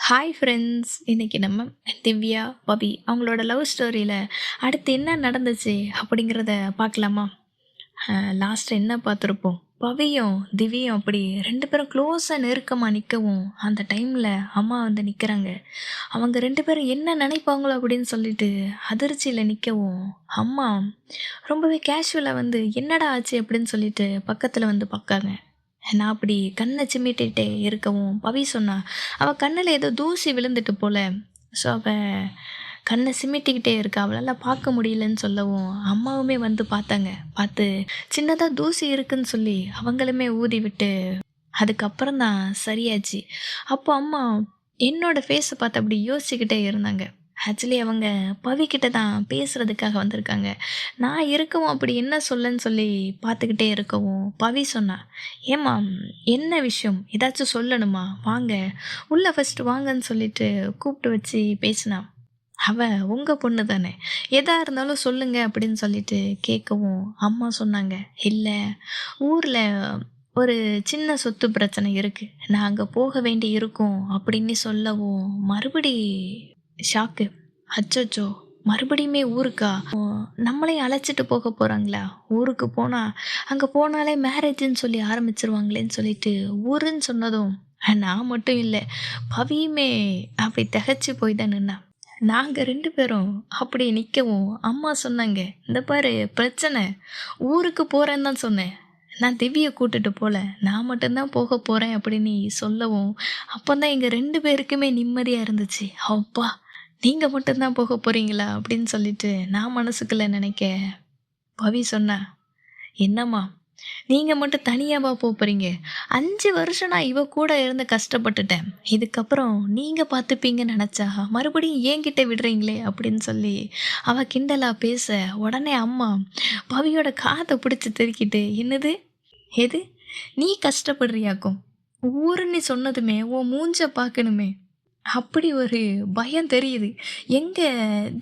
Hi friends! இன்னைக்கு நம்ம திவ்யா, பவி அவங்களோட லவ் ஸ்டோரியில அடுத்து என்ன நடந்துச்சு அப்படிங்கிறத பார்க்கலாமா? லாஸ்ட் என்ன பார்த்துருப்போம்? பவியும், திவ்யும் அப்படி 2 பேரும் க்ளோஸா நெருக்கமா நிக்கவும், அந்த டைம்ல அம்மா வந்து நிக்கிறாங்க. அவங்க 2 பேரும் என்ன நினைப்பாங்களோ அப்படின்னு சொல்லிட்டு அதிர்ச்சியில நிக்கவும், அம்மா ரொம்பவே கேஷுவலா வந்து "என்னடா ஆச்சு?" அப்படின்னு சொல்லிட்டு பக்கத்துல வந்து பார்க்காங்க. நான் அப்படி கண்ணை சிமிட்டிட்டே இருக்கவும் பவி சொன்னா அவ கண்ணில் ஏதோ தூசி விழுந்துட்டு போல. ஸோ அவ கண்ணை சிமிட்டிக்கிட்டே இருக்கா, அவளால் பார்க்க முடியலன்னு சொல்லவும் அம்மாவுமே வந்து பார்த்தாங்க. பார்த்து சின்னதாக தூசி இருக்குன்னு சொல்லி அவங்களுமே ஊதி விட்டு அதுக்கப்புறம் தான் சரியாச்சு. அப்போ அம்மா என்னோட ஃபேஸை பார்த்து அப்படி யோசிச்சுக்கிட்டே இருந்தாங்க. ஆக்சுவலி அவங்க பவிக்கிட்ட தான் பேசுறதுக்காக வந்திருக்காங்க. நான் இருக்கவும் அப்படி என்ன சொல்லன்னு சொல்லி பார்த்துக்கிட்டே இருக்கவும் பவி சொன்னா, "ஏம்மா, என்ன விஷயம்? ஏதாச்சும் சொல்லணுமா? வாங்க, உள்ள ஃபர்ஸ்ட்டு வாங்கன்னு" சொல்லிட்டு கூப்பிட்டு வச்சு பேசினா. அவ உங்க பொண்ணு தானே, எதா இருந்தாலும் சொல்லுங்க அப்படின்னு சொல்லிட்டு கேட்கவும் அம்மா சொன்னாங்க, "இல்ல, ஊர்ல ஒரு சின்ன சொத்து பிரச்சனை இருக்கு. நான் அங்க போக வேண்டி இருக்கும்" அப்படின்னு சொல்லவும் மறுபடி ஷாக்கு. அச்சச்சோ! மறுபடியுமே ஊருக்கா? நம்மளையும் அழைச்சிட்டு போக போறாங்களா? ஊருக்கு போனா, அங்க போனாலே மேரேஜ்ன்னு சொல்லி ஆரம்பிச்சுருவாங்களேன்னு சொல்லிட்டு ஊருன்னு சொன்னதும், நான் மட்டும் இல்ல, பவியுமே அப்படி திகைச்சு போய் தான் நின்னா. நாங்க 2 பேரும் அப்படி நிக்கவும், அம்மா சொன்னாங்க, "இந்த பாரு பிரச்சனை, ஊருக்கு போறேன்னு தான் சொன்னேன். நான் திவ்ய கூட்டிட்டு போல. நான் மட்டும் தான் போக போறேன்" அப்படின்னு சொல்லவும், அப்பதான் எங்க 2 பேருக்குமே நிம்மதியா இருந்துச்சு. அப்பா! நீங்க மட்டும் தான் போக போறீங்களா? அப்படின்னு சொல்லிட்டு நான் மனசுக்குள்ள நினைக்க, பவி சொன்னா, "என்னம்மா, நீங்க மட்டும் தனியாவா போறீங்க? 5 வருஷம் நான் இவ கூட இருந்து கஷ்டப்பட்டுட்டேன். இதுக்கப்புறம் நீங்க பார்த்துப்பீங்கன்னு நெனச்சா, மறுபடியும் என்கிட்ட விடுறீங்களே!" அப்படின்னு சொல்லி அவ கிண்டலா பேச, உடனே அம்மா பவியோட காத பிடிச்சு திருக்கிட்டு, "என்னது? எது? நீ கஷ்டப்படுறியாக்கும்? ஊருன்னு சொன்னதுமே உன் மூஞ்ச பார்க்கணுமே!" அப்படி ஒரு பயம் தெரியுது. எங்க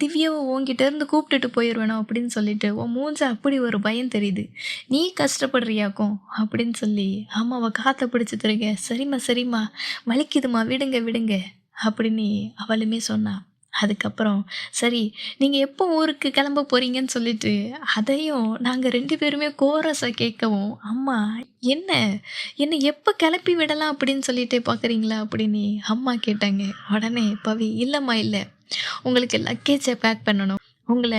திவ்யாவ உன்கிட்ட இருந்து கூப்பிட்டுட்டு போயிருவேனோ அப்படின்னு சொல்லிட்டு, உன் மூஞ்ச அப்படி ஒரு பயம் தெரியுது. நீ கஷ்டப்படுறியாக்கும் அப்படின்னு சொல்லி அம்மாவ காத்த பிடிச்சு திருங்க. "சரிம்மா, சரிம்மா, வலிக்குதும்மா, விடுங்க, விடுங்க" அப்படின்னு அவளுமே சொன்னா. அதுக்கப்புறம், "சரி, நீங்க எப்போ ஊருக்கு கிளம்ப போறீங்கன்னு" சொல்லிட்டு அதையும் நாங்க 2 பேருமே கோரஸா கேட்கவும், அம்மா, "என்ன? என்ன எப்ப கிளப்பி விடலாம் அப்படின்னு சொல்லிட்டே பார்க்குறீங்களா?" அப்படின்னு அம்மா கேட்டாங்க. உடனே பவி, "இல்லம்மா, இல்ல. உங்களுக்கு லக்கேஜ பேக் பண்ணணும். உங்கள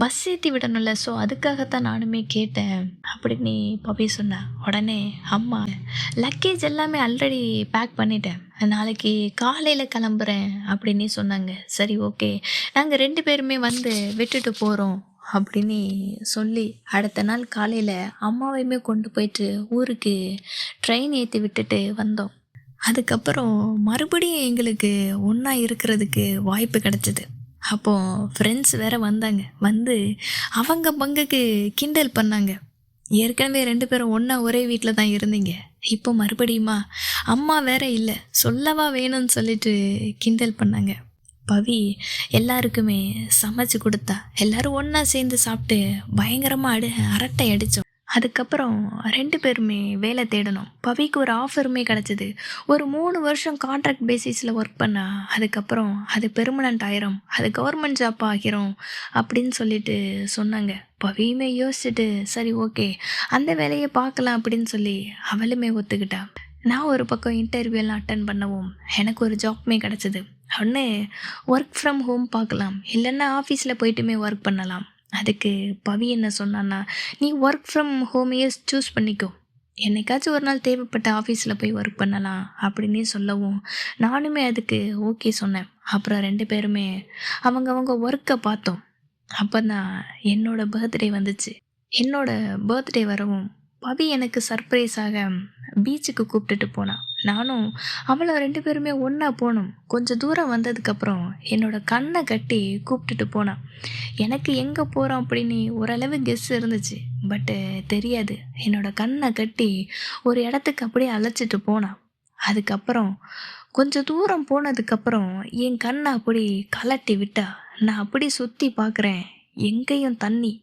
பஸ் ஏத்தி விடணும்ல. ஸோ அதுக்காகத்தான் நானுமே கேட்டேன்" அப்படின்னு பவி சொன்னா. உடனே அம்மா, "லக்கேஜ் எல்லாமே ஆல்ரெடி பேக் பண்ணிட்டேன். நாளைக்கு காலையில கிளம்புறேன்" அப்படின்னு சொன்னாங்க. "சரி, ஓகே. நாங்க 2 பேருமே வந்து விட்டுட்டு போறோம்" அப்படின்னு சொல்லி அடுத்த நாள் காலையில அம்மாவையுமே கொண்டு போயிட்டு ஊருக்கு ட்ரெயின் ஏத்தி விட்டுட்டு வந்தோம். அதுக்கப்புறம் மறுபடியும் எங்களுக்கு ஒன்றா இருக்கிறதுக்கு வாய்ப்பு கிடைச்சது. அப்போ ஃப்ரெண்ட்ஸ் வேற வந்தாங்க. வந்து அவங்க பங்குக்கு கிண்டல் பண்ணாங்க. "ஏற்கனவே 2 பேரும் ஒன்றா ஒரே வீட்ல தான் இருந்தீங்க. இப்போ மறுபடியுமா? அம்மா வேற இல்ல. சொல்லவா வேணும்னு" சொல்லிட்டு கிண்டல் பண்ணாங்க. பவி எல்லாருக்குமே சமைச்சு கொடுத்தா. எல்லாரும் ஒன்றா சேர்ந்து சாப்பிட்டு பயங்கரமா அரட்டை அடித்தோம். அதுக்கப்புறம் 2 பேருமே வேலை தேடணும். பவிக்கு ஒரு ஆஃபருமே கிடைச்சது. ஒரு 3 வருஷம் கான்ட்ராக்ட் பேசிஸில் ஒர்க் பண்ணா, அதுக்கப்புறம் அது பெர்மனன்ட் ஆயிரும். அது கவர்மெண்ட் ஜாப் ஆகிரும் அப்படின்னு சொல்லிட்டு சொன்னாங்க. பவியுமே யோசிச்சுட்டு, "சரி, ஓகே, அந்த வேலையை பார்க்கலாம்" அப்படின்னு சொல்லி அவளுமே ஒத்துக்கிட்டா. நான் ஒரு பக்கம் இன்டர்வியூலாம் அட்டென்ட் பண்ணவும், எனக்கு ஒரு ஜாப்மே கிடச்சிது. ஒன்று ஒர்க் ஃப்ரம் ஹோம் பார்க்கலாம், இல்லைன்னா ஆஃபீஸில் போயிட்டுமே ஒர்க் பண்ணலாம். அதுக்கு பவி என்ன சொன்னான்னா, "நீ ஒர்க் ஃப்ரம் ஹோமையே சூஸ் பண்ணிக்கோ. என்னைக்காச்சும் ஒரு நாள் தேவைப்பட்ட ஆஃபீஸில் போய் ஒர்க் பண்ணலாம்" அப்படின்னே சொல்லவும், நானுமே அதுக்கு ஓகே சொன்னேன். அப்புறம் 2 பேருமே அவங்கவங்க ஒர்க்கை பார்த்தோம். அப்போ தான் என்னோட பர்த்டே வந்துச்சு. என்னோட பர்த்டே வரவும் பவி எனக்கு சர்ப்ரைஸாக பீச்சுக்கு கூப்பிட்டுட்டு போனா. நானும் அவளும் 2 பேருமே ஒன்றா போனோம். கொஞ்சம் தூரம் வந்ததுக்கப்புறம் என்னோட கண்ணை கட்டி கூப்பிட்டுட்டு போனா. எனக்கு எங்கே போகிறோம் அப்படின்னு ஓரளவு கெஸ் இருந்துச்சு. பட்டு தெரியாது. என்னோட கண்ணை கட்டி ஒரு இடத்துக்கு அப்படியே அழைச்சிட்டு போனா. அதுக்கப்புறம் கொஞ்சம் தூரம் போனதுக்கப்புறம் என் கண்ணை அப்படி கலட்டி விட்டா. நான் அப்படி சுற்றி பார்க்குறேன். எங்கேயும் தண்ணி.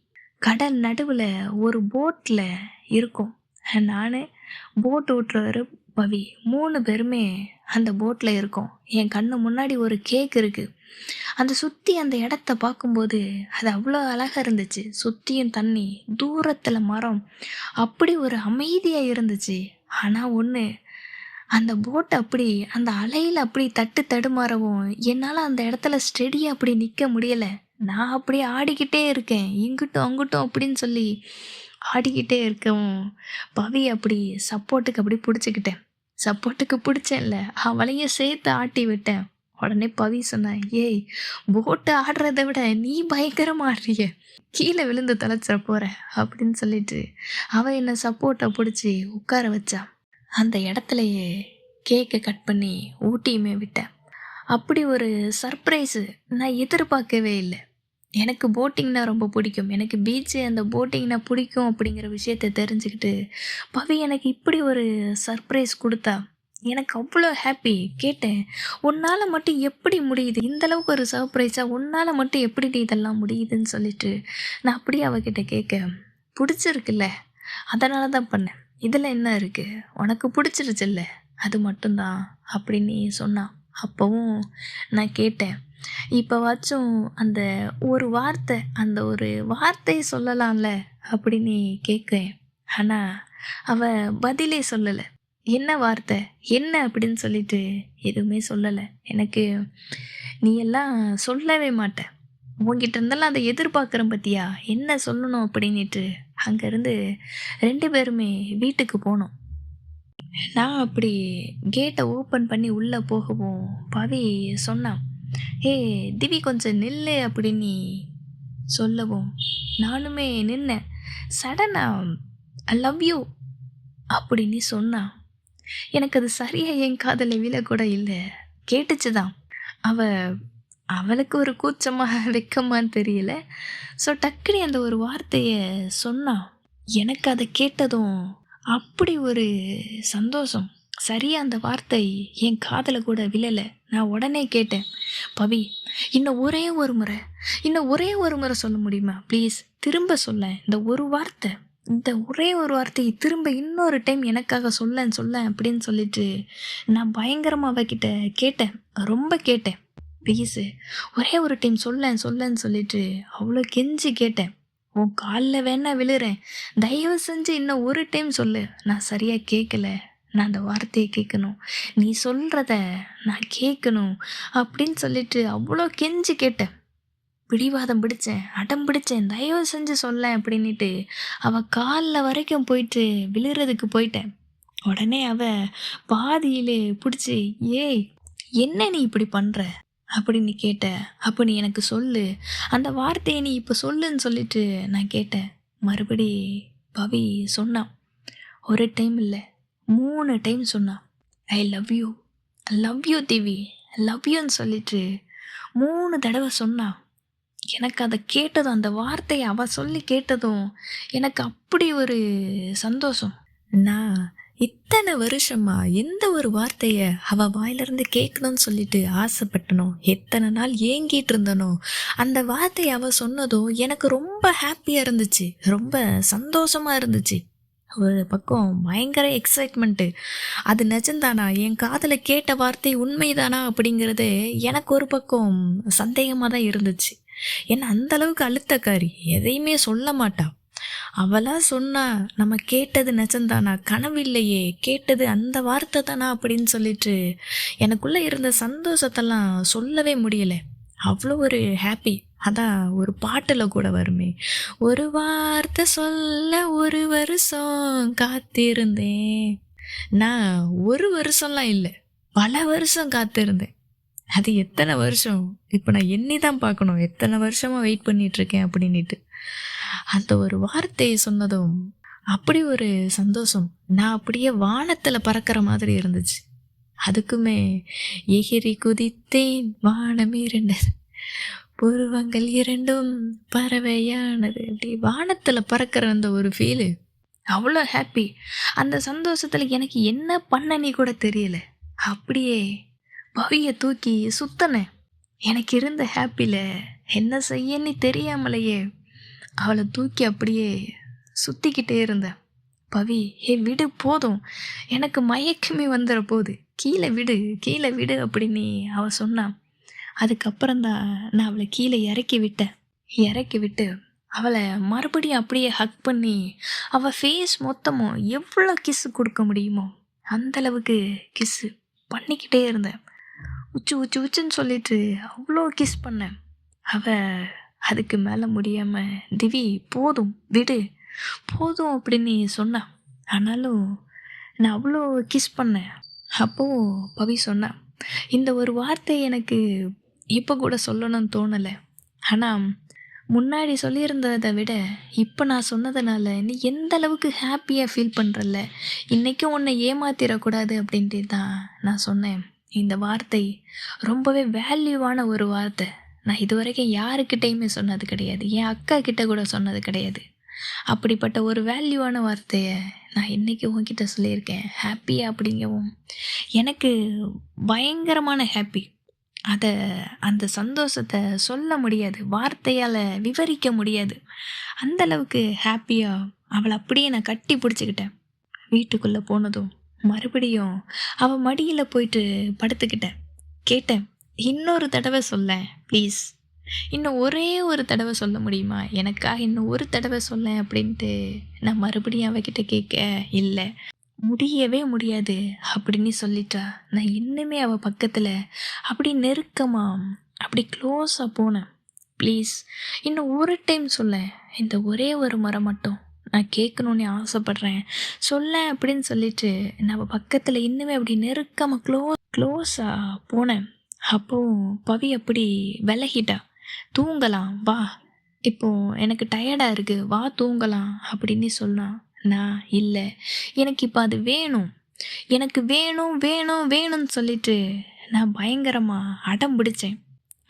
கடல் நடுவில் ஒரு போட்டில் இருக்கோம். நானு, போட் ஓட்டுறவரு, பவி 3 பேருமே அந்த போட்ல இருக்கோம். என் கண்ணு முன்னாடி ஒரு கேக் இருக்கு. அந்த சுத்தி அந்த இடத்த பார்க்கும்போது அது அவ்வளோ அழகா இருந்துச்சு. சுத்தியும் தண்ணி, தூரத்துல மரம். அப்படி ஒரு அமைதியா இருந்துச்சு. ஆனா ஒண்ணு, அந்த போட் அப்படி அந்த அலையில அப்படி தடுமாறவும் என்னால அந்த இடத்துல ஸ்டெடியா அப்படி நிக்க முடியல. நான் அப்படியே ஆடிக்கிட்டே இருக்கேன். இங்கிட்டும் அங்கிட்டும் அப்படின்னு சொல்லி ஆடிக்கிட்டே இருக்கவும், பவி அப்படி சப்போர்ட்டுக்கு அப்படி பிடிச்சிக்கிட்டேன். சப்போர்ட்டுக்கு பிடிச்சேன்ல, அவளையும் சேர்த்து ஆட்டி விட்டேன். உடனே பவி சொன்னா, "ஏய், போட்டு ஆடுறத விட நீ பயங்கரமா ஆடுறிய. கீழே விழுந்து தொலைச்சிட போற" அப்படின்னு சொல்லிட்டு அவ என்ன சப்போர்ட்டை பிடிச்சி உட்கார வச்சா. அந்த இடத்துலயே கேக்கை கட் பண்ணி ஊட்டியுமே விட்டேன். அப்படி ஒரு சர்ப்ரைஸு நான் எதிர்பார்க்கவே இல்லை. எனக்கு போட்டிங்னா ரொம்ப பிடிக்கும். எனக்கு பீச்சு அந்த போட்டிங்னா பிடிக்கும் அப்படிங்கிற விஷயத்த தெரிஞ்சுக்கிட்டு, பவி எனக்கு இப்படி ஒரு சர்ப்ரைஸ் குடுத்தா. எனக்கு அவ்வளோ ஹாப்பி. கேட்டேன், "உன்னால மட்டும் எப்படி முடியுது? இந்த அளவுக்கு ஒரு சர்ப்ரைஸா உன்னால மட்டும் எப்படிடி இதெல்லாம் முடியுதுன்னு?" சொல்லிட்டு நான் அப்படியே அவகிட்ட கேட்க, "பிடிச்சிருக்குல்ல, அதனால தான் பண்ணேன். இதில் என்ன இருக்கு? உனக்கு பிடிச்சிருச்சுல்ல, அது மட்டும்தான்" அப்படின்னு சொன்னா. அப்பவும் நான் கேட்டேன், இப்போவாச்சும் அந்த ஒரு வார்த்தை, அந்த ஒரு வார்த்தை சொல்லலாம்ல அப்படின்னு கேட்கேன். ஆனா அவ பதிலே சொல்லலை. என்ன வார்த்தை, என்ன அப்படின்னு சொல்லிட்டு எதுவுமே சொல்லலை. எனக்கு நீ எல்லாம் சொல்லவே மாட்ட, உன்கிட்ட இருந்தெல்லாம் அதை எதிர்பார்க்குறேன் பத்தியா, என்ன சொல்லணும் அப்படின்னுட்டு அங்கேருந்து 2 பேருமே வீட்டுக்கு போனோம். நான் அப்படி கேட்டை ஓப்பன் பண்ணி உள்ளே போகவும் பவி சொன்னான், "ஏய் திவி, கொஞ்சம் நில்லு" அப்படின்னு சொல்லவும் நானுமே நின்னேன். சடனா "ஐ லவ் யூ" அப்படின்னு சொன்னா. எனக்கு அது சரியா என் காதில் விழக்கூட இல்லை. கேட்டுச்சு தான். அவ அவளுக்கு ஒரு கூச்சமா வெக்கமான்னு தெரியல. ஸோ டக்குனு அந்த ஒரு வார்த்தையை சொன்னா. எனக்கு அதை கேட்டதும் அப்படி ஒரு சந்தோஷம். சரியா அந்த வார்த்தை என் காதில் கூட விழலை. நான் உடனே கேட்டேன், "பவி, இன்னும் ஒரே ஒரு முறை சொல்ல முடியுமா ப்ளீஸ்? திரும்ப சொல்ல, இந்த ஒரு வார்த்தை, இந்த ஒரே ஒரு வார்த்தையை திரும்ப இன்னொரு டைம் எனக்காக சொல்ல" அப்படின்னு சொல்லிட்டு நான் பயங்கரமாக அவகிட்ட கேட்டேன். ரொம்ப கேட்டேன். ப்ளீஸு, ஒரே ஒரு டைம் சொல்லன்னு சொல்லிட்டு அவ்வளோ கெஞ்சி கேட்டேன். "உன் காலில் வேணா விழுறேன், தயவு செஞ்சு இன்னும் ஒரு டைம் சொல்லு. நான் சரியாக கேட்கல, நான் அந்த வார்த்தையை கேட்கணும், நீ சொல்கிறத நான் கேட்கணும்" அப்படின்னு சொல்லிட்டு அவ்வளோ கெஞ்சி கேட்டேன். பிடிவாதம் பிடிச்சேன், அடம் பிடிச்சேன், தயவு செஞ்சு சொல்லேன் அப்படின்னுட்டு அவள் காலில் வரைக்கும் போயிட்டு விழுறதுக்கு போயிட்டேன். உடனே அவ பாதியிலே பிடிச்சி, "ஏய், என்ன நீ இப்படி பண்ணுற?" அப்படின்னு கேட்ட. "அப்போ நீ எனக்கு சொல்லு, அந்த வார்த்தையை நீ இப்போ சொல்லுன்னு" சொல்லிட்டு நான் கேட்டேன். மறுபடி பவி சொன்னான். ஒரு டைம் இல்லை, 3 டைம் சொன்னான். "I love you, I love you Divi, I love யூன்னு" சொல்லிட்டு 3 தடவை சொன்னான். எனக்கு அதை கேட்டதும், அந்த வார்த்தையை அவ சொல்லி கேட்டதும் எனக்கு அப்படி ஒரு சந்தோஷம். நான் இத்தனை வருஷமா எந்த ஒரு வார்த்தையை அவ வாயிலிருந்து கேட்கணும்னு சொல்லிட்டு ஆசைப்பட்டனோ, எத்தனை நாள் ஏங்கிட்டு இருந்தனோ, அந்த வார்த்தையை அவ சொன்னதும் எனக்கு ரொம்ப ஹாப்பியாக இருந்துச்சு, ரொம்ப சந்தோஷமா இருந்துச்சு. ஒரு பக்கம் பயங்கர எக்ஸைட்மெண்ட்டு. அது நிஜம்தானா, என் காதில் கேட்ட வார்த்தை உண்மைதானா அப்படிங்கிறது எனக்கு ஒரு பக்கம் சந்தேகமாக தான் இருந்துச்சு. ஏன்னா அந்த அளவுக்கு அழுத்தக்காரி, எதையுமே சொல்ல மாட்டா. அவளா சொன்னா, நம்ம கேட்டது நிஜம்தானா, கனவு இல்லையே, கேட்டது அந்த வார்த்தை தானா அப்படின்னு சொல்லிட்டு எனக்குள்ளே இருந்த சந்தோஷத்தெல்லாம் சொல்லவே முடியலை. அவ்வளோ ஒரு ஹாப்பி. அதான் ஒரு பாட்டில் கூட வருமே, "ஒரு வார்த்தை சொல்ல 1 வருஷம் காத்திருந்தேன்." நான் 1 வருஷம்லாம் இல்லை, பல வருஷம் காத்திருந்தேன். அது எத்தனை வருஷம், இப்போ நான் எண்ணி தான் பார்க்கணும், எத்தனை வருஷமாக வெயிட் பண்ணிகிட்ருக்கேன் அப்படின்ட்டு. அந்த ஒரு வார்த்தையை சொன்னதும் அப்படி ஒரு சந்தோஷம். நான் அப்படியே வானத்தில் பறக்கிற மாதிரி இருந்துச்சு. அதுக்குமே எகிரி குதித்தேன் வானம் இரண்டது, புருவங்கள் 2ம் பறவையானது, அப்படி வானத்தில் பறக்கிற அந்த ஒரு ஃபீலு அவ்வளோ ஹாப்பி. அந்த சந்தோஷத்தில் எனக்கு என்ன பண்ணனே கூட தெரியல. அப்படியே பவியை தூக்கி சுத்தனேன். எனக்கு இருந்த ஹாப்பியில் என்ன செய்யன்னு தெரியாமலேயே அவளை தூக்கி அப்படியே சுற்றிக்கிட்டே இருந்தேன். பவி, விடு போதும், எனக்கு மயக்கமே வந்துட போகுது, கீழே விடு கீழே விடு அப்படின்னு அவ சொன்னான். அதுக்கப்புறம் தான் நான் அவளை கீழே இறக்கி விட்டேன். இறக்கி விட்டு அவளை மறுபடியும் அப்படியே ஹக் பண்ணி அவள் ஃபேஸ் மொத்தமும் எவ்வளோ கிஸ்ஸு கொடுக்க முடியுமோ அந்தளவுக்கு கிஸ்ஸு பண்ணிக்கிட்டே இருந்தேன். உச்சு உச்சு உச்சுன்னு சொல்லிட்டு அவ்வளோ கிஸ் பண்ணேன். அதுக்கு மேலே முடியாமல், திவி போதும் விடு போதும் அப்படின்னு சொன்னான். ஆனாலும் நான் அவ்வளோ கிஸ் பண்ணேன். அப்போது பவி சொன்னான், இந்த ஒரு வார்த்தை எனக்கு இப்போ கூட சொல்லணும்னு தோணலை, ஆனால் முன்னாடி சொல்லியிருந்ததை விட இப்போ நான் சொன்னதுனால நீ எந்த அளவுக்கு ஹாப்பியாக ஃபீல் பண்ணுறல்ல, இன்றைக்கும் உன்னை ஏமாத்திடக்கூடாது அப்படின்ட்டு தான் நான் சொன்னேன். இந்த வார்த்தை ரொம்பவே வேல்யூவான ஒரு வார்த்தை. நான் இது வரைக்கும் யாருக்கிட்டேயுமே சொன்னது கிடையாது, என் அக்கா கிட்ட கூட சொன்னது கிடையாது. அப்படிப்பட்ட ஒரு வேல்யூவான வார்த்தையை நான் இன்றைக்கி உன்கிட்ட சொல்லியிருக்கேன். ஹாப்பியாக அப்படிங்கவும் எனக்கு பயங்கரமான ஹாப்பி. அந்த சந்தோஷத்தை சொல்ல முடியாது, வார்த்தையால் விவரிக்க முடியாது. அந்தளவுக்கு ஹாப்பியாக அவளை அப்படியே நான் கட்டி பிடிச்சிக்கிட்டேன். வீட்டுக்குள்ளே போனதும் மறுபடியும் அவள் மடியில் போயிட்டு படுத்துக்கிட்டேன். கேட்டேன், இன்னொரு தடவை சொல்ல ப்ளீஸ், இன்னும் ஒரே ஒரு தடவை சொல்ல முடியுமா, எனக்காக இன்னும் ஒரு தடவை சொல்ல அப்படின்ட்டு நான் மறுபடியும் அவகிட்ட கேட்க, இல்லை முடியவே முடியாது அப்படின்னு சொல்லிட்டா. நான் இன்னுமே அவள் பக்கத்தில் அப்படி நெருக்கமாக அப்படி க்ளோஸாக போனேன். ப்ளீஸ் இன்னும் ஒரு டைம் சொல்ல, இந்த ஒரே ஒரு முறை மட்டும் நான் கேட்கணுன்னு ஆசைப்பட்றேன் சொல்ல அப்படின்னு சொல்லிட்டு நான் அவள் பக்கத்தில் இன்னுமே அப்படி நெருக்கமாக க்ளோஸாக போனேன். அப்போது பவி அப்படி விலகிட்டா. தூங்கலாம் வா, இப்போ எனக்கு டயர்டாக இருக்குது, வா தூங்கலாம் அப்படின்னு சொன்னான். நான் இல்லை, எனக்கு இப்போ அது வேணும், எனக்கு வேணும் வேணும் வேணும்னு சொல்லிட்டு நான் பயங்கரமாக அடம் பிடிச்சேன்.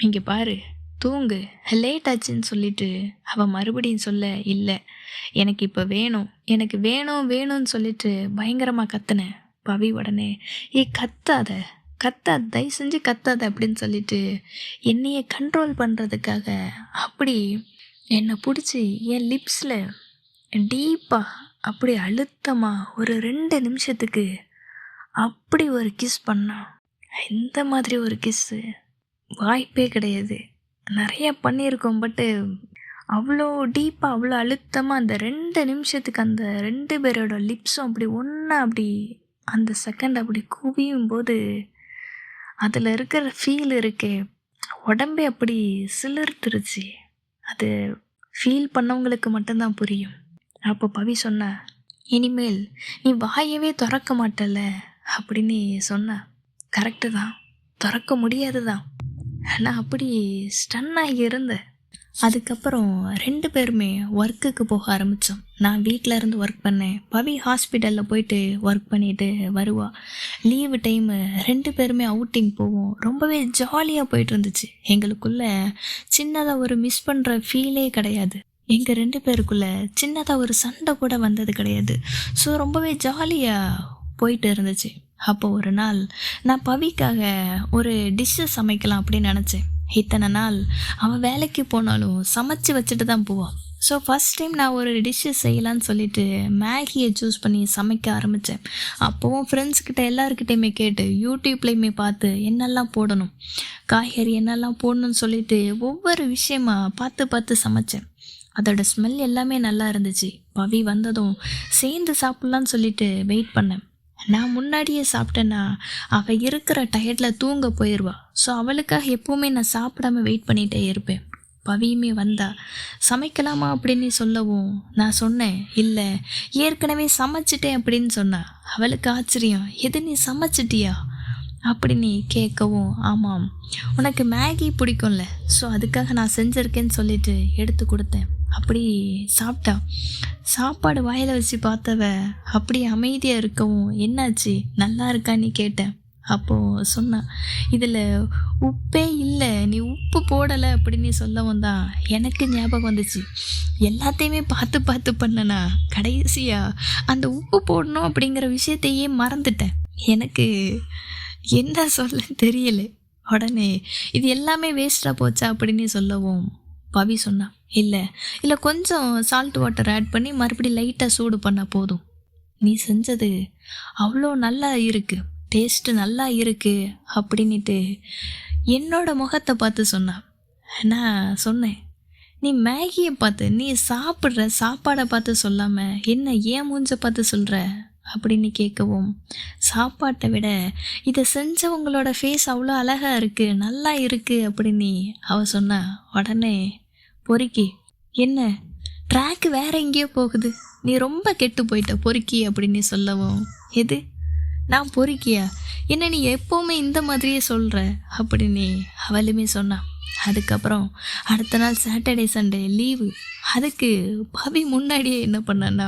இங்கே பாரு தூங்கு, லேட் ஆச்சுன்னு சொல்லிட்டு அவள் மறுபடியும் சொல்ல, இல்லை எனக்கு இப்போ வேணும், எனக்கு வேணும் வேணும்னு சொல்லிட்டு பயங்கரமாக கத்துனேன். பவி உடனே கத்தாத தயவு செஞ்சு கத்தாத அப்படின்னு சொல்லிட்டு என்னையே கண்ட்ரோல் பண்ணுறதுக்காக அப்படி என்னை பிடிச்சி என் லிப்ஸில் டீப்பாக அப்படி அழுத்தமாக ஒரு 2 நிமிஷத்துக்கு அப்படி ஒரு கிஸ் பண்ணான். இந்த மாதிரி ஒரு கிஸ்ஸு வாய்ப்பே கிடையாது. நிறையா பண்ணியிருக்கோம், பட்டு அவ்வளோ டீப்பாக அவ்வளோ அழுத்தமாக அந்த 2 நிமிஷத்துக்கு அந்த 2 பேரோட லிப்ஸும் அப்படி ஒன்றா அப்படி அந்த செகண்ட் அப்படி குவியும் போது அதில் இருக்கிற ஃபீல் இருக்கே, உடம்பே அப்படி சிலிர்த்துருச்சு. அது ஃபீல் பண்ணவங்களுக்கு மட்டும்தான் புரியும். அப்போ பவி சொன்னா, இனிமேல் நீ வாயவே திறக்க மாட்டல அப்படின்னு சொன்னா. கரெக்டு தான், திறக்க முடியாது தான். ஆனால் அப்படி ஸ்டன்னாகி இருந்தேன். அதுக்கப்புறம் 2 பேருமே ஒர்க்குக்கு போக ஆரம்பித்தோம். நான் வீட்டில் இருந்து ஒர்க் பண்ணேன், பவி ஹாஸ்பிட்டலில் போயிட்டு ஒர்க் பண்ணிட்டு வருவா. லீவு டைமு 2 பேருமே அவுட்டிங் போவோம். ரொம்பவே ஜாலியாக போயிட்டு இருந்துச்சு. எங்களுக்குள்ளே சின்னதாக ஒரு மிஸ் பண்ணுற ஃபீலே கிடையாது. எங்கள் 2 பேருக்குள்ளே சின்னதாக ஒரு சண்டை கூட வந்தது கிடையாது. ஸோ ரொம்பவே ஜாலியாக போயிட்டு இருந்துச்சு. அப்போ ஒரு நாள் நான் பவிக்காக ஒரு டிஷ்ஷு சமைக்கலாம் அப்படின்னு நினச்சேன். இத்தனை நாள் அவன் வேலைக்கு போனாலும் சமைச்சு வச்சுட்டு தான் போவான். ஸோ ஃபஸ்ட் டைம் நான் ஒரு டிஷ்ஷு செய்யலான்னு சொல்லிட்டு மேகியை சூஸ் பண்ணி சமைக்க ஆரம்பித்தேன். அப்போவும் ஃப்ரெண்ட்ஸ்கிட்ட எல்லாருக்கிட்டையுமே கேட்டு யூடியூப்லேயுமே பார்த்து என்னெல்லாம் போடணும், காய்கறி என்னெல்லாம் போடணும்னு சொல்லிட்டு ஒவ்வொரு விஷயமா பார்த்து சமைச்சேன். அதோட ஸ்மெல் எல்லாமே நல்லா இருந்துச்சு. பவி வந்ததும் சேர்ந்து சாப்பிட்லான்னு சொல்லிட்டு வெயிட் பண்ணேன். நான் முன்னாடியே சாப்பிட்டேன்னா அவள் இருக்கிற டயர்டில் தூங்க போயிடுவா. ஸோ அவளுக்காக எப்போவுமே நான் சாப்பிடாம வெயிட் பண்ணிகிட்டே இருப்பேன். பவியுமே வந்தா. சமைக்கலாமா அப்படின்னு சொல்லவும் நான் சொன்னேன், இல்லை ஏற்கனவே சமைச்சிட்டேன் அப்படின்னு சொன்னா. அவளுக்கு ஆச்சரியம், எது நீ சமைச்சிட்டியா அப்படின்னு கேட்கவும், ஆமாம் உனக்கு மேகி பிடிக்கும்ல, ஸோ அதுக்காக நான் செஞ்சுருக்கேன்னு சொல்லிட்டு எடுத்து கொடுத்தேன். அப்படி சாப்பிட்டா. சாப்பாடு வாயில் வச்சு பார்த்தவ அப்படி அமைதியாக இருக்கவும், என்னாச்சு நல்லா இருக்கான்னு கேட்டேன். அப்போது சொன்னான், இதில் உப்பே இல்லை, நீ உப்பு போடலை அப்படின்னு சொல்லவும் தான் எனக்கு ஞாபகம் வந்துச்சு. எல்லாத்தையுமே பார்த்து பண்ணனா கடைசியாக அந்த உப்பு போடணும் அப்படிங்கிற விஷயத்தையே மறந்துட்டேன். எனக்கு என்ன சொல்ல தெரியல. உடனே இது எல்லாமே வேஸ்ட்டாக போச்சா அப்படின்னு சொல்லவும் பவி சொன்னான், இல்லை கொஞ்சம் சால்ட் வாட்டர் ஆட் பண்ணி மறுபடியும் லைட்டாக சூடு பண்ணால் போதும். நீ செஞ்சது அவ்வளோ நல்லா இருக்கு, டேஸ்ட்டு நல்லா இருக்கு அப்படின்னுட்டு என்னோட முகத்தை பார்த்து சொன்னான். நான் சொன்னேன், நீ மேகியை பார்த்து, நீ சாப்பிட்ற சாப்பாடை பார்த்து சொல்லாமல் என்ன ஏன் மூஞ்ச பார்த்து சொல்கிற அப்படின்னு கேட்கவும், சாப்பாட்டை விட இதை செஞ்சவங்களோட ஃபேஸ் அவ்வளோ அழகாக இருக்குது, நல்லா இருக்குது அப்படின்னு அவ சொன்னா. உடனே பொறுக்கி, என்ன ட்ராக்கு வேற எங்கேயோ போகுது, நீ ரொம்ப கெட்டு போயிட்ட பொறுக்கி அப்படின்னு சொல்லவும், எது நான் பொறுக்கியா, என்ன நீ எப்போவுமே இந்த மாதிரியே சொல்கிற அப்படின்னு அவளுமே சொன்னான். அதுக்கப்புறம் அடுத்த நாள் சாட்டர்டே சண்டே லீவு. அதுக்கு பவி முன்னாடியே என்ன பண்ணான்னா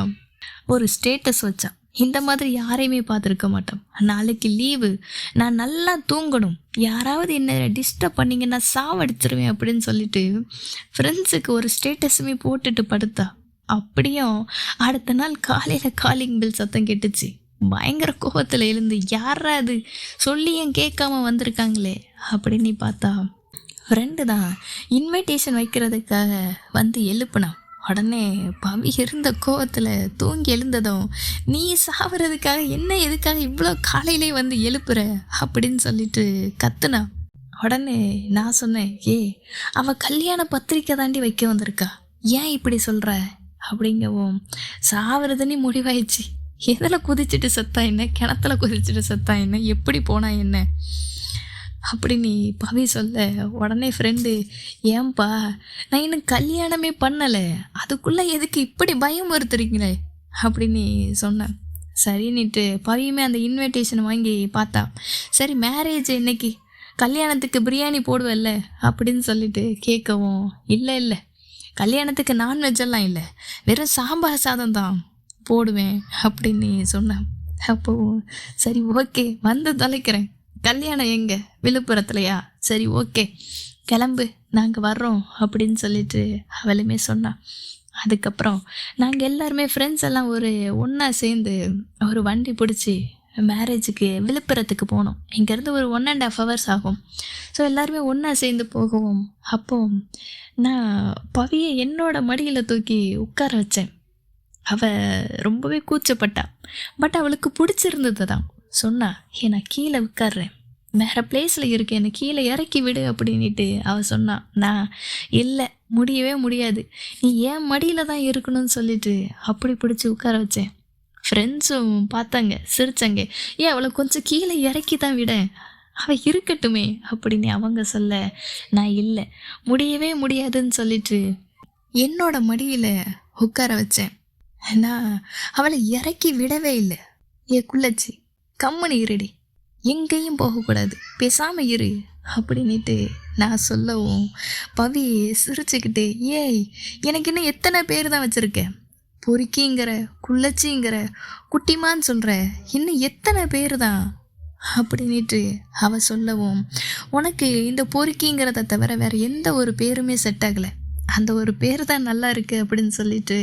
ஒரு ஸ்டேட்டஸ் வச்சான். இந்த மாதிரி யாரையுமே பார்த்துருக்க மாட்டோம், நாளைக்கு லீவு, நான் நல்லா தூங்கணும், யாராவது என்ன டிஸ்டர்ப் பண்ணிங்கன்னா சாவடிச்சிருவேன் அப்படின்னு சொல்லிட்டு ஃப்ரெண்ட்ஸுக்கு ஒரு ஸ்டேட்டஸுமே போட்டுட்டு படுத்தா. அப்படியும் அடுத்த நாள் காலையில் காலிங் பில் சத்தம் கேட்டுச்சு. பயங்கர கோபத்தில் எழுந்து யாரா அது சொல்லியும் கேட்காம வந்திருக்காங்களே அப்படின்னு பார்த்தா ஃப்ரெண்டு தான் இன்விடேஷன் வைக்கிறதுக்காக வந்து எழுப்புனான். உடனே பவி இருந்த கோவத்தில் தூங்கி எழுந்ததும், நீ சாவறதுக்காக என்ன எதுக்காக இவ்வளோ காலையிலே வந்து எழுப்புற அப்படின்னு சொல்லிட்டு கத்துனா. உடனே நான் சொன்னேன், அவள் கல்யாண பத்திரிக்கை தாண்டி வைக்க வந்திருக்கா, ஏன் இப்படி சொல்கிற அப்படிங்கவும், சாவறதுன்னு முடிவாயிடுச்சு, எதில் குதிச்சுட்டு செத்தா என்ன, கிணத்துல குதிச்சுட்டு செத்தா என்ன, எப்படி போனா என்ன அப்படி நீ பவி சொல்ல. உடனே ஃப்ரெண்டு, ஏன்பா நான் இன்னும் கல்யாணமே பண்ணலை, அதுக்குள்ளே எதுக்கு இப்படி பயம் வருத்துறீங்களே அப்படின்னு சொன்னேன். சரின்னுட்டு பவியுமே அந்த இன்விடேஷன் வாங்கி பார்த்தா. சரி மேரேஜ் இன்னைக்கு, கல்யாணத்துக்கு பிரியாணி போடுவல்ல அப்படின்னு சொல்லிட்டு கேட்கவும், இல்லை கல்யாணத்துக்கு நான்வெஜ்ஜெல்லாம் இல்லை, வெறும் சாம்பார் சாதம் தான் போடுவேன் அப்படின்னு சொன்னேன். அப்போது சரி ஓகே வந்து தொலைக்கிறேன், கல்யாணம் எங்கே, விழுப்புரத்துலையா, சரி ஓகே கிளம்பு நாங்கள் வர்றோம் அப்படின்னு சொல்லிட்டு அவளுமே சொன்னான். அதுக்கப்புறம் நாங்கள் எல்லாருமே ஃப்ரெண்ட்ஸ் எல்லாம் ஒன்றா சேர்ந்து ஒரு வண்டி பிடிச்சி மேரேஜுக்கு விழுப்புரத்துக்கு போனோம். இங்கேருந்து ஒரு 1.5 hours ஆகும். ஸோ எல்லாருமே ஒன்றா சேர்ந்து போகவும், அப்போ நான் பவியை என்னோட மடியில் தூக்கி உட்கார வச்சேன். அவள் ரொம்பவே கூச்சப்பட்டா, பட் அவளுக்கு பிடிச்சிருந்தது தான். சொன்னா, நான் கீழே உட்கார்றேன், வேறு பிளேஸில் இருக்கேன், என்னை கீழே இறக்கி விடு அப்படின்ட்டு அவள் சொன்னான். நான் இல்லை முடியவே முடியாது, நீ ஏன் மடியில் தான் இருக்கணும்னு சொல்லிட்டு அப்படி பிடிச்சி உட்கார வச்சேன். ஃப்ரெண்ட்ஸும் பார்த்தாங்க, சிரிச்சாங்க, அவளை கொஞ்சம் கீழே இறக்கி தான் விட, அவள் இருக்கட்டுமே அப்படின்னு அவங்க சொல்ல, நான் இல்லை முடியவே முடியாதுன்னு சொல்லிட்டு என்னோட மடியில் உட்கார வச்சேன். நான் அவளை இறக்கி விடவே இல்லை. குள்ளச்சி கம்முனு இருடி, எங்கேயும் போகக்கூடாது, பேசாமல் இரு அப்படின்ட்டு நான் சொல்லவும், பவி சிரிச்சுக்கிட்டு, எனக்கு இன்னும் எத்தனை பேர் தான் வச்சுருக்கேன், பொறுக்கிங்கிற, குள்ளச்சிங்கிற, குட்டிமான்னு சொல்கிற, இன்னும் எத்தனை பேர் தான் அப்படின்ட்டு அவ சொல்லவும், உனக்கு இந்த பொறுக்கிங்கிறத தவிர வேறு எந்த ஒரு பேருமே செட் ஆகலை, அந்த ஒரு பேர் தான் நல்லா இருக்குது அப்படின்னு சொல்லிட்டு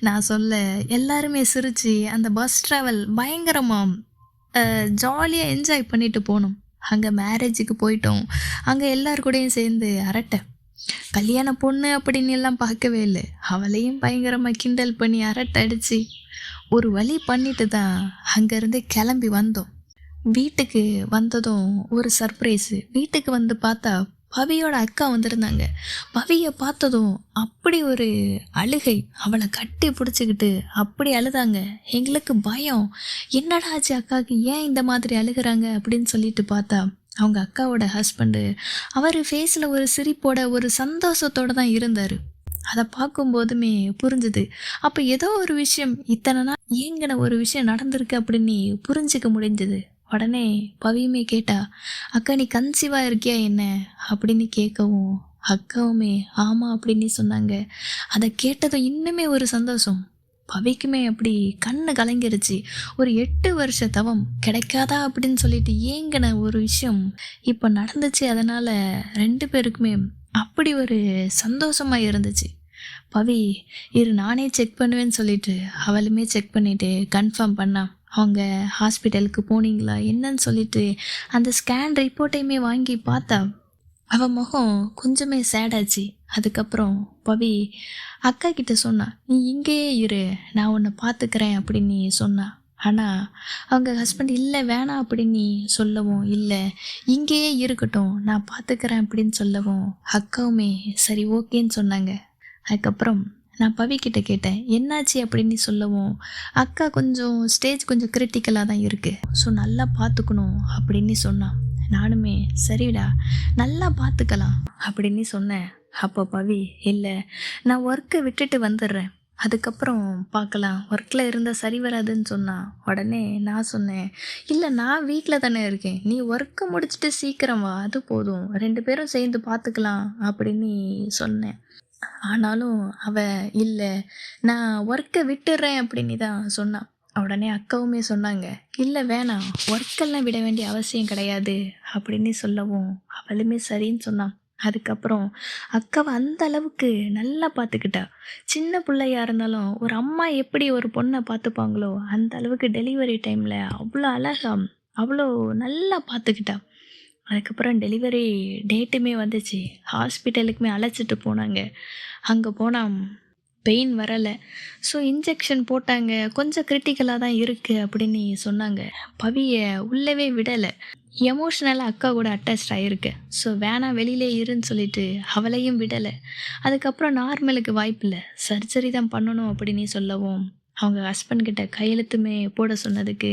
நான் சொல்ல, எல்லாருமே சிரித்து அந்த பஸ் ட்ராவல் பயங்கரமாக ஜாலியாக என்ஜாய் பண்ணிட்டு போனோம். அங்கே மேரேஜுக்கு போயிட்டோம். அங்கே எல்லார் கூடயும் சேர்ந்து அரட்டை, கல்யாண பொண்ணு அப்படின்னு எல்லாம் பார்க்கவே இல்லை, அவளையும் பயங்கரமாக கிண்டல் பண்ணி அரட்டை அடித்து ஒரு வழி பண்ணிட்டு தான் அங்கேருந்து கிளம்பி வந்தோம். வீட்டுக்கு வந்ததும் ஒரு சர்ப்ரைஸு. வீட்டுக்கு வந்து பார்த்தா பவியோட அக்கா வந்திருந்தாங்க. பவியை பார்த்ததும் அப்படி ஒரு அழுகை, அவளை கட்டி பிடிச்சிக்கிட்டு அப்படி அழுதாங்க. எங்களுக்கு பயம், என்னடா ஆச்சு அக்காவுக்கு, ஏன் இந்த மாதிரி அழுகிறாங்க அப்படின்னு சொல்லிட்டு பார்த்தா அவங்க அக்காவோட ஹஸ்பண்டு, அவர் ஃபேஸில் ஒரு சிரிப்போட ஒரு சந்தோஷத்தோடு தான் இருந்தார். அதை பார்க்கும்போதுமே புரிஞ்சுது, அப்போ ஏதோ ஒரு விஷயம், இத்தனை நாள் ஏங்கின ஒரு விஷயம் நடந்திருக்கு அப்படின்னு புரிஞ்சிக்க முடிஞ்சது. உடனே பவியுமே கேட்டா, அக்கா நீ கன்சீவாக இருக்கியா என்ன அப்படின்னு கேட்கவும், அக்காவுமே ஆமாம் அப்படின்னு சொன்னாங்க. அதை கேட்டதும் இன்னுமே ஒரு சந்தோஷம். பவிக்குமே அப்படி கண்ணு கலங்கிருச்சு. ஒரு 8 வருஷ தவம் கிடைக்காதா அப்படின்னு சொல்லிட்டு ஏங்கின ஒரு விஷயம் இப்போ நடந்துச்சு. அதனால் 2 பேருக்குமே அப்படி ஒரு சந்தோஷமாக இருந்துச்சு. பவி இரு நானே செக் பண்ணுவேன்னு சொல்லிட்டு அவளுமே செக் பண்ணிவிட்டு கன்ஃபார்ம் பண்ணா. அவங்க ஹாஸ்பிட்டலுக்கு போனீங்களா என்னன்னு சொல்லிட்டு அந்த ஸ்கேன் ரிப்போர்ட்டையுமே வாங்கி பார்த்தா அவள் முகம் கொஞ்சமே சேடாச்சு. அதுக்கப்புறம் பவி அக்கா கிட்ட சொன்னா, நீ இங்கேயே இரு, நான் உன்னை பார்த்துக்கிறேன் அப்படின்னு சொன்னா. ஆனால் அவங்க ஹஸ்பண்ட் இல்லை வேணாம் அப்படின்னு நீ சொல்லவும், இல்லை இங்கேயே இருக்கட்டும் நான் பார்த்துக்கிறேன் அப்படின்னு சொல்லவும், அக்காவுமே சரி ஓகேன்னு சொன்னாங்க. அதுக்கப்புறம் நான் பவிக்கிட்ட கேட்டேன் என்னாச்சு அப்படின்னு சொல்லவும், அக்கா கொஞ்சம் ஸ்டேஜ் கொஞ்சம் கிரிட்டிக்கலாக தான் இருக்குது, ஸோ நல்லா பார்த்துக்கணும் அப்படின்னு சொன்னான். நானுமே சரிடா நல்லா பார்த்துக்கலாம் அப்படின்னு சொன்னேன். அப்போ பவி இல்லை நான் ஒர்க்கை விட்டுட்டு வந்துடுறேன், அதுக்கப்புறம் பார்க்கலாம், ஒர்க்கில் இருந்தால் சரி வராதுன்னு சொன்னான். உடனே நான் சொன்னேன் இல்லை நான் வீட்டில் தானே இருக்கேன், நீ ஒர்க்கை முடிச்சுட்டு சீக்கிரம் வா அது போதும், 2 பேரும் சேர்ந்து பார்த்துக்கலாம் அப்படின்னு சொன்னேன். ஆனாலும் அவ இல்லை நான் ஒர்க்கை விட்டுடுறேன் அப்படின்னு தான் சொன்னான். உடனே அக்காவுமே சொன்னாங்க இல்லை வேணாம் ஒர்க்கெல்லாம் விட வேண்டிய அவசியம் கிடையாது அப்படின்னு சொல்லவும் அவளுமே சரின்னு சொன்னான். அதுக்கப்புறம் அக்காவை அந்த அளவுக்கு நல்லா பார்த்துக்கிட்டா. சின்ன பிள்ளையா இருந்தாலும் ஒரு அம்மா எப்படி ஒரு பொண்ணை பார்த்துப்பாங்களோ அந்த அளவுக்கு டெலிவரி டைமில் அவ்வளோ அழகா அவ்வளோ நல்லா பார்த்துக்கிட்டா. அதுக்கப்புறம் டெலிவரி டேட்டுமே வந்துச்சு, ஹாஸ்பிட்டலுக்குமே அழைச்சிட்டு போனாங்க. அங்கே போனால் பெயின் வரலை, ஸோ இன்ஜெக்ஷன் போட்டாங்க, கொஞ்சம் கிரிட்டிக்கலாக தான் இருக்குது அப்படின்னு சொன்னாங்க. பவியை உள்ளவே விடலை, எமோஷ்னலாக அக்கா கூட அட்டாச் ஆகிருக்கு, ஸோ வேணாம் வெளியிலே இருன்னு சொல்லிட்டு அவளையும் விடலை. அதுக்கப்புறம் நார்மலுக்கு வாய்ப்பில்லை, சர்ஜரி தான் பண்ணணும் அப்படின்னு சொல்லவும், அவங்க ஹஸ்பண்ட் கிட்ட கையெழுத்துமே போட சொன்னதுக்கு,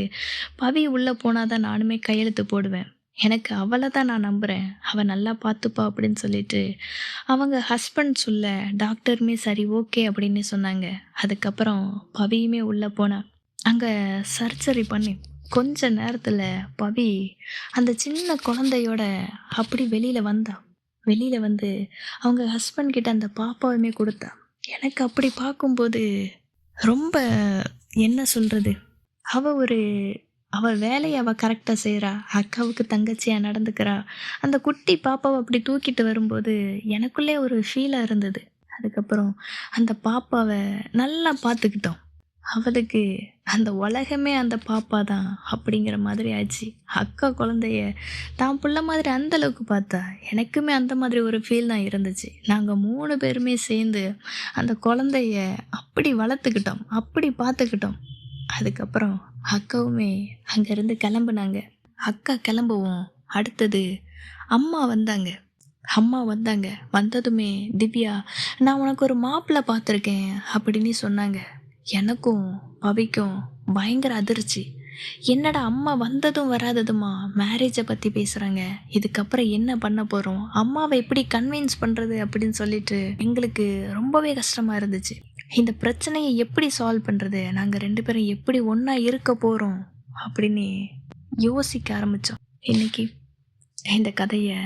பவி உள்ளே போனால் தான் நானுமே கையெழுத்து போடுவேன், எனக்கு அவளை தான் நான் நம்புகிறேன், அவள் நல்லா பார்த்துப்பா அப்படின்னு சொல்லிட்டு அவங்க ஹஸ்பண்ட் சொல்ல டாக்டருமே சரி ஓகே அப்படின்னு சொன்னாங்க. அதுக்கப்புறம் பவியுமே உள்ளே போனா. அங்கே சர்ஜரி பண்ணி கொஞ்ச நேரத்தில் பவி அந்த சின்ன குழந்தையோட அப்படி வெளியில் வந்தா. வெளியில் வந்து அவங்க ஹஸ்பண்ட் கிட்ட அந்த பாப்பாவுமே கொடுத்தா. எனக்கு அப்படி பார்க்கும்போது ரொம்ப என்ன சொல்கிறது, அவள் வேலையை அவள் கரெக்டாக செய்கிறா, அக்காவுக்கு தங்கச்சியாக நடந்துக்கிறா. அந்த குட்டி பாப்பாவை அப்படி தூக்கிட்டு வரும்போது எனக்குள்ளே ஒரு ஃபீலாக இருந்தது. அதுக்கப்புறம் அந்த பாப்பாவை நல்லா பார்த்துக்கிட்டோம். அவளுக்கு அந்த உலகமே அந்த பாப்பா தான் அப்படிங்கிற மாதிரி ஆச்சு. அக்கா குழந்தைய தான் புள்ள மாதிரி அந்தளவுக்கு பார்த்தா. எனக்குமே அந்த மாதிரி ஒரு ஃபீல் தான் இருந்துச்சு. நாங்கள் 3 பேருமே சேர்ந்து அந்த குழந்தைய அப்படி வளர்த்துக்கிட்டோம், அப்படி பார்த்துக்கிட்டோம். அதுக்கப்புறம் அக்காவுமே அங்கேருந்து கிளம்புனாங்க. அக்கா கிளம்புவோம் அடுத்தது அம்மா வந்தாங்க. வந்ததுமே திவ்யா நான் உனக்கு ஒரு மாப்பிள்ளை பார்த்துருக்கேன் அப்படின்னு சொன்னாங்க. எனக்கும் பவிக்கும் பயங்கர அதிர்ச்சி. என்னடா அம்மா வந்ததும் வராததுமா மேரேஜை பற்றி பேசுகிறாங்க, இதுக்கப்புறம் என்ன பண்ண போகிறோம், அம்மாவை எப்படி கன்வின்ஸ் பண்ணுறது அப்படின்னு சொல்லிட்டு எங்களுக்கு ரொம்பவே கஷ்டமாக இருந்துச்சு. இந்த பிரச்சனையை எப்படி சால்வ் பண்ணுறது, நாங்கள் 2 பேரும் எப்படி ஒன்றா இருக்க போகிறோம் அப்படின்னு யோசிக்க ஆரம்பித்தோம். இன்னைக்கு இந்த கதையை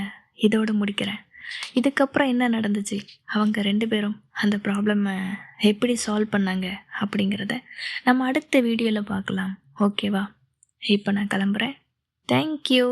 இதோட முடிக்கிறேன். இதுக்கப்புறம் என்ன நடந்துச்சு, அவங்க 2 பேரும் அந்த ப்ராப்ளமை எப்படி சால்வ் பண்ணாங்க அப்படிங்கிறத நம்ம அடுத்த வீடியோவில் பார்க்கலாம். ஓகேவா? இப்போ நான் கிளம்புறேன். தேங்க்யூ.